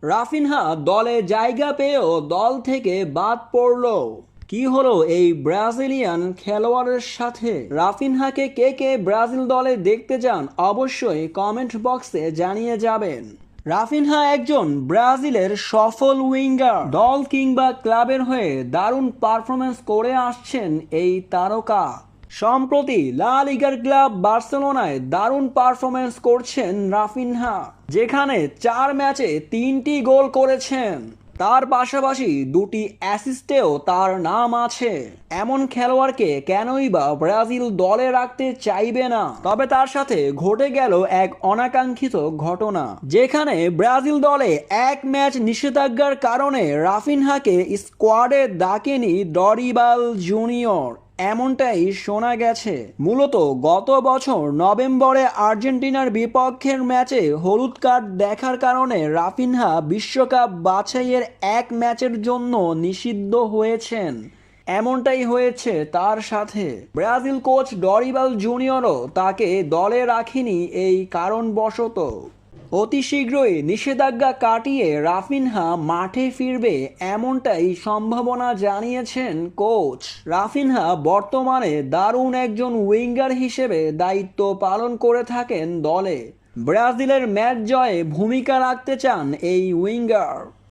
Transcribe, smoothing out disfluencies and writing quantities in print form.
Raphinha দলে জায়গা পেয়েও দল থেকে বাদ পড়ল। কি হলো এই ব্রাজিলিয়ান খেলোয়াড়ের সাথে? রাফিনহাকে কে কে ব্রাজিল দলে দেখতে চান অবশ্যই কমেন্ট বক্সে জানিয়ে যাবেন। রাফিনহা একজন ব্রাজিলের সফল উইঙ্গার। দল কিংবা ক্লাবের হয়ে দারুণ পারফরমেন্স করে আসছেন এই তারকা। সম্প্রতি লা লিগার ক্লাব বার্সেলোনায় দারুণ পারফরমেন্স করছেন রাফিনহা, যেখানে 4 ম্যাচে 3টি গোল করেছেন। তার পাশাপাশি 2টি অ্যাসিস্টেও তার নাম আছে। এমন খেলোয়াড়কে কেনই বা ব্রাজিল দলে রাখতে চাইবে না? তবে তার সাথে ঘটে গেল এক অনাকাঙ্ক্ষিত ঘটনা, যেখানে ব্রাজিল দলে 1 ম্যাচ নিষেধাজ্ঞার কারণে রাফিনহাকে স্কোয়াডে ডাকেনি ডরিবাল জুনিয়র। এমনটাই শোনা গেছে। মূলত গত বছর নভেম্বরে আর্জেন্টিনার বিপক্ষের ম্যাচে হলুদ কার্ড দেখার কারণে রাফিনহা বিশ্বকাপ বাছাইয়ের 1 ম্যাচের জন্য নিষিদ্ধ হয়েছেন। এমনটাই হয়েছে তার সাথে। ব্রাজিল কোচ ডরিবাল জুনিয়রও তাকে দলে রাখেনি এই কারণবশত। অতি শীঘ্রই নিষেধাজ্ঞা কাটিয়ে রাফিনহা মাঠে ফিরবে, এমনটাই সম্ভাবনা জানিয়েছেন কোচ। রাফিনহা বর্তমানে দারুণ একজন উইঙ্গার হিসেবে দায়িত্ব পালন করে থাকেন দলে। ব্রাজিলের ম্যাচ জয়ে ভূমিকা রাখতে চান এই উইঙ্গার।